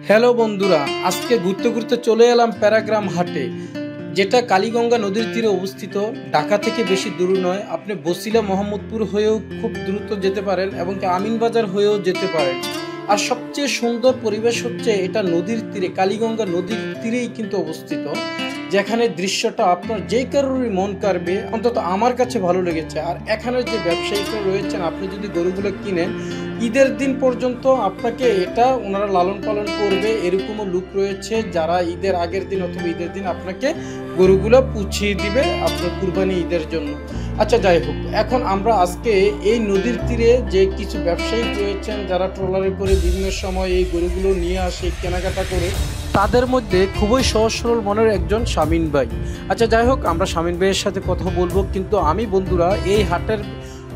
Hello বন্ধুরা, আজকে ঘুরতে ঘুরতে চলে এলাম প্যারাগ্রাম হাটে, যেটা কালীগঙ্গা নদীর তীরে অবস্থিত। ঢাকা থেকে বেশি দূর নয়, আপনি বসিলা মোহাম্মদপুর হয়েও খুব দ্রুত যেতে পারেন এবং আমিনবাজার হয়েও যেতে পারেন। আর সবচেয়ে সুন্দর পরিবেশ হচ্ছে এটা নদীর তীরে, কালীগঙ্গা নদীর তীরেই কিন্তু অবস্থিত, যেখানে দৃশ্যটা আপনার যে কারোরই মন কাড়বে, অন্তত আমার কাছে ভালো লেগেছে। আর এখানের যে ব্যবসায়িকরা রয়েছেন, আপনি যদি গরুগুলো কিনেন ঈদের দিন পর্যন্ত আপনাকে এটা ওনারা লালন পালন করবে, এরকমও লোক রয়েছে যারা ঈদের আগের দিন অথবা ঈদের দিন আপনাকে গরুগুলো পুছিয়ে দিবে আপনার কুরবানি ঈদের জন্য। আচ্ছা, যাই হোক, এখন আমরা আজকে এই নদীর তীরে যে কিছু ব্যবসায়িক রয়েছেন যারা ট্রলারে করে বিভিন্ন সময় এই গরুগুলো নিয়ে আসে কেনাকাটা করে, তাদের মধ্যে খুবই সহজ সরল মনের একজন শামিন ভাই। আচ্ছা, যাই হোক, আমরা শামিন ভাইয়ের সাথে কথা বলবো, কিন্তু আমি বন্ধুরা এই হাটের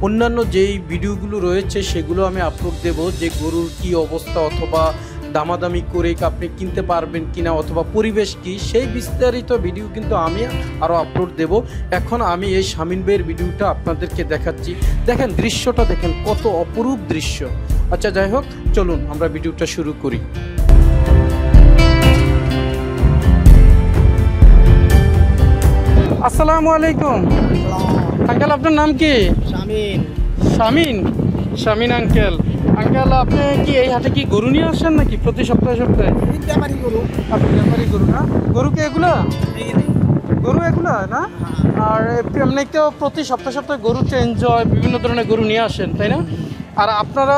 অন্যান্য যেই ভিডিওগুলো রয়েছে সেগুলো আমি আপলোড দেব, যে গরুর কি অবস্থা অথবা দামাদামি করে আপনি কিনতে পারবেন কিনা অথবা পরিবেশ কি, সেই বিস্তারিত ভিডিও কিন্তু আমি আরও আপলোড দেব। এখন আমি এই শামিন ভাইয়ের ভিডিওটা আপনাদেরকে দেখাচ্ছি। দেখেন দৃশ্যটা, দেখেন কত অপরূপ দৃশ্য। আচ্ছা, যাই হোক, চলুন আমরা ভিডিওটা শুরু করি। আসসালামু আলাইকুম আঙ্কেল, আপনার নাম কি? শামিন। শামিন আঙ্কেল, আপনি কি এই হাটে কি গরু নিয়ে আসেন নাকি প্রতি সপ্তাহে সপ্তাহে? আপনি ব্যাপারী গরু না? গরু কি এগুলা? গরু এগুলা না? আর এমনি তো প্রতি সপ্তাহে সপ্তাহে গরু চেঞ্জ হয়, বিভিন্ন ধরনের গরু নিয়ে আসেন, তাই না? আর আপনারা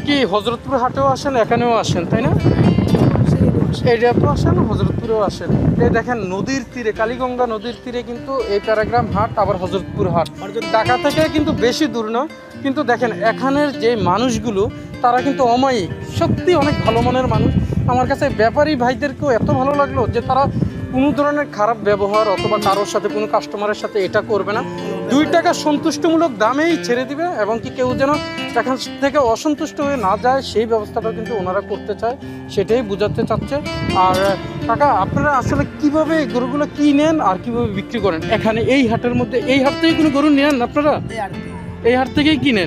কি হজরতপুর হাটেও আসেন, এখানেও আসেন, তাই না? এইটাতেও আসেন, হজরতপুরেও আসেন। এই দেখেন নদীর তীরে, কালীগঙ্গা নদীর তীরে কিন্তু এই প্যারাগ্রাম হাট, আবার হজরতপুর হাট ঢাকা থেকে কিন্তু বেশি দূর নয়। কিন্তু দেখেন এখানের যে মানুষগুলো তারা কিন্তু অমায়িক, সত্যি অনেক ভালো মনের মানুষ। আমার কাছে ব্যাপারী ভাইদেরকেও এত ভালো লাগলো যে তারা কোনো ধরনের খারাপ ব্যবহার অথবা কারোর সাথে কোনো কাস্টমারের সাথে এটা করবে না, 2 টাকা সন্তুষ্টমূলক দামেই ছেড়ে দিবে, এবং কি কেউ যেন এখান থেকে অসন্তুষ্ট হয়ে না যায় সেই ব্যবস্থাটা কিন্তু ওনারা করতে চায়, সেটাই বোঝাতে চাচ্ছে। আর কাকা, আপনারা আসলে কিভাবে গরুগুলো কিনেন আর কিভাবে বিক্রি করেন এখানে এই হাটের মধ্যে? এই হাট থেকে কোনো গরু নেন আপনারা? এই হাট থেকেই কিনে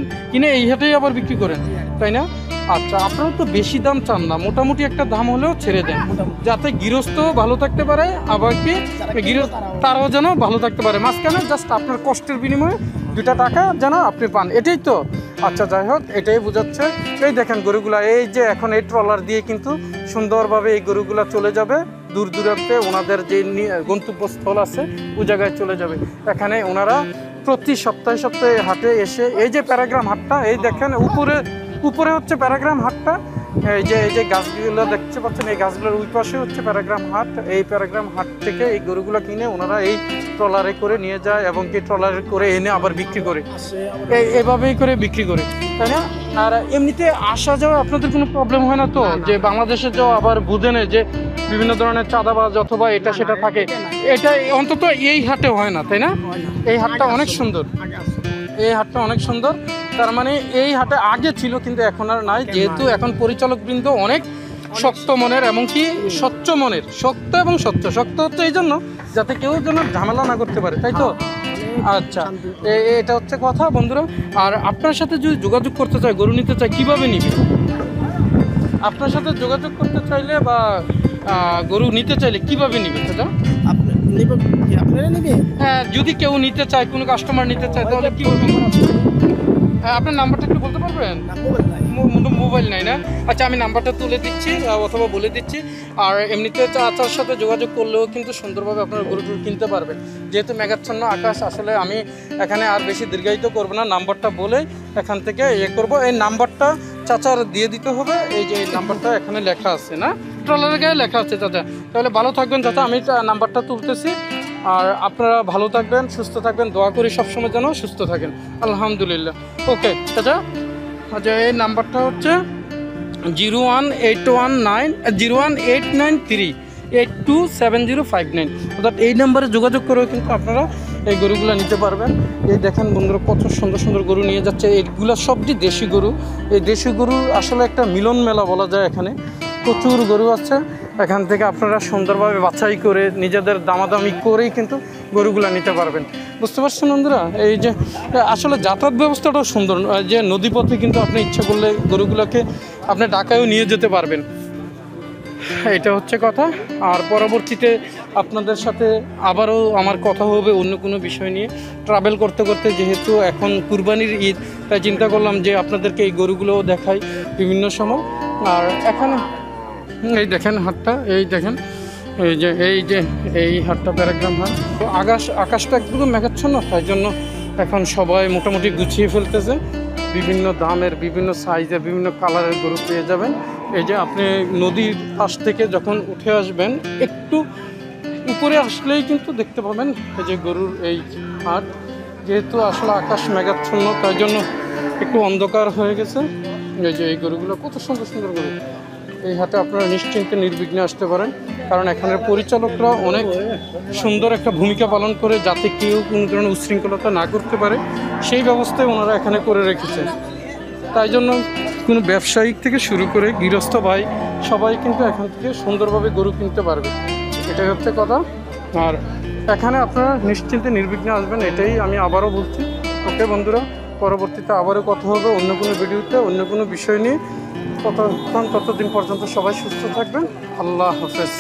এই হাটেই আবার বিক্রি করেন, তাই না? আচ্ছা, আপনারা তো বেশি দাম চান না, মোটামুটি একটা দাম হলেও ছেড়ে দেন, যাতে গৃহস্থ ভালো থাকতে পারে, আবার কি তারাও যেন ভালো থাকতে পারে। মাঝখানে জাস্ট আপনার কষ্টের বিনিময়ে 2 টাকা যেন আপনি পান, এটাই তো। আচ্ছা, যাই হোক, এটাই বোঝাচ্ছে। এই দেখেন গরুগুলা, এই যে এখন এই ট্রলার দিয়ে কিন্তু সুন্দরভাবে এই গরুগুলা চলে যাবে দূর দূরান্তে, ওনাদের যে গন্তব্যস্থল আছে ওই জায়গায় চলে যাবে। এখানে ওনারা প্রতি সপ্তাহে সপ্তাহে হাটে এসে, এই যে প্যারাগ্রাম হাটটা, এই দেখেন উপরে হচ্ছে প্যারাগ্রাম হাটটা, এই যে গাছগুলো দেখতে পাচ্ছেন, এই গাছগুলোর ওই পাশে হচ্ছে প্যারাগ্রাম হাট। এই প্যারাগ্রাম হাট থেকে এই গরুগুলো কিনে ওনারা এই ট্রলারে করে নিয়ে যায় এবং কি ট্রলারে করে এনে আবার বিক্রি করে, এভাবেই করে বিক্রি করে, তাই না? আর এমনিতে আসা যাওয়া আপনাদের কোনো প্রবলেম হয় না তো? যে বাংলাদেশে যাও আবার বুঝে নেয় যে বিভিন্ন ধরনের চাঁদাবাজ অথবা এটা সেটা থাকে, এটা অন্তত এই হাটে হয় না, তাই না? এই হাটটা অনেক সুন্দর, এই হাটটা অনেক সুন্দর। তার মানে এই হাটে আগে ছিল কিন্তু এখন আর নাই, যেহেতু এখন পরিচালকবৃন্দ অনেক শক্ত মনের, এমনকি স্বচ্ছ মনের। শক্ত এবং শক্ত হচ্ছে এই জন্য যাতে কেউ যেন ঝামেলা না করতে পারে, তাই তো? আচ্ছা, এটা হচ্ছে কথা বন্ধুরা। আর আপনার সাথে যদি যোগাযোগ করতে চায়, গরু নিতে চায়, কিভাবে নিবে? আপনার সাথে যোগাযোগ করতে চাইলে বা গরু নিতে চাইলে কিভাবে নিবে সেটা? হ্যাঁ, যদি কেউ নিতে চায়, কোনো কাস্টমার নিতে চায়, তাহলে কীভাবে? আপনার নাম্বারটা একটু বলতে পারবেন? মোবাইল নাই না? আচ্ছা, আমি নাম্বারটা তুলে দিচ্ছি অথবা বলে দিচ্ছি। আর এমনিতে চাচার সাথে যোগাযোগ করলেও কিন্তু সুন্দরভাবে আপনারা গরু কিনতে পারবেন। যেহেতু মেঘাচ্ছন্ন আকাশ, আসলে আমি এখানে আর বেশি দীর্ঘায়িত করবো না, নাম্বারটা বলে এখান থেকে করবো। এই নাম্বারটা চাচার দিয়ে দিতে হবে, এই যে এই নাম্বারটা এখানে লেখা আছে না, ট্রলারের গায়ে লেখা আছে চাচা। তাহলে ভালো থাকবেন চাচা, আমি নাম্বারটা তুলতেছি। আর আপনারা ভালো থাকবেন, সুস্থ থাকবেন, দোয়া করি সবসময় যেন সুস্থ থাকেন। আলহামদুলিল্লাহ। ওকে চাচা, আচ্ছা, এই নাম্বারটা হচ্ছে 01893827059, অর্থাৎ এই নাম্বারে যোগাযোগ করেও কিন্তু আপনারা এই গরুগুলো নিতে পারবেন। এই দেখেন বন্ধুরা, কত সুন্দর সুন্দর গরু নিয়ে যাচ্ছে। এইগুলো সবটি দেশি গরু। এই দেশি গরুর আসলে একটা মিলন মেলা বলা যায়। এখানে প্রচুর গরু আছে, এখান থেকে আপনারা সুন্দরভাবে বাছাই করে নিজেদের দামাদামি করেই কিন্তু গরুগুলো নিতে পারবেন। বুঝতে পারছেন বন্ধুরা? এই যে আসলে যাতায়াত ব্যবস্থাটাও সুন্দর, যে নদীপথে কিন্তু আপনি ইচ্ছা করলে গরুগুলোকে আপনি ঢাকায়ও নিয়ে যেতে পারবেন। এটা হচ্ছে কথা। আর পরবর্তীতে আপনাদের সাথে আবারও আমার কথা হবে অন্য কোনো বিষয় নিয়ে। ট্রাভেল করতে করতে যেহেতু এখন কুরবানির ঈদ, তাই চিন্তা করলাম যে আপনাদেরকে এই গরুগুলোও দেখাই বিভিন্ন সময়। আর এখানে এই দেখেন হাটটা, এই দেখেন এই হাটটা প্যারাগ্রাম হাট। তো আকাশটা একদম মেঘাচ্ছন্ন, তাই জন্য এখন সবাই মোটামুটি গুছিয়ে ফেলতেছে। বিভিন্ন দামের, বিভিন্ন সাইজের, বিভিন্ন কালারের গরু পেয়ে যাবেন। এই যে আপনি নদীর পাশ থেকে যখন উঠে আসবেন, একটু উপরে আসলেই কিন্তু দেখতে পাবেন এই যে গরুর এই হাট। যেহেতু আসলে আকাশ মেঘাচ্ছন্ন, তাই জন্য একটু অন্ধকার হয়ে গেছে। এই যে এই গরুগুলো কত সুন্দর সুন্দর গরু। এই হাটে আপনারা নিশ্চিন্তে নির্বিঘ্নে আসতে পারেন, কারণ এখানের পরিচালকরা অনেক সুন্দর একটা ভূমিকা পালন করে, যাতে কেউ কোনো ধরনের উচ্ছৃঙ্খলতা না করতে পারে সেই ব্যবস্থাই ওনারা এখানে করে রেখেছেন। তাই জন্য কোনো ব্যবসায়িক থেকে শুরু করে গৃহস্থ ভাই সবাই কিন্তু এখান থেকে সুন্দরভাবে গরু কিনতে পারবে, এটাই হচ্ছে কথা। আর এখানে আপনারা নিশ্চিন্তে নির্বিঘ্নে আসবেন, এটাই আমি আবারও বলছি। ওকে বন্ধুরা, পরবর্তীতে আবারও কথা হবে অন্য কোনো ভিডিওতে, অন্য কোনো বিষয় নিয়ে। ততদিন পর্যন্ত সবাই সুস্থ থাকবেন। আল্লাহ হাফেজ।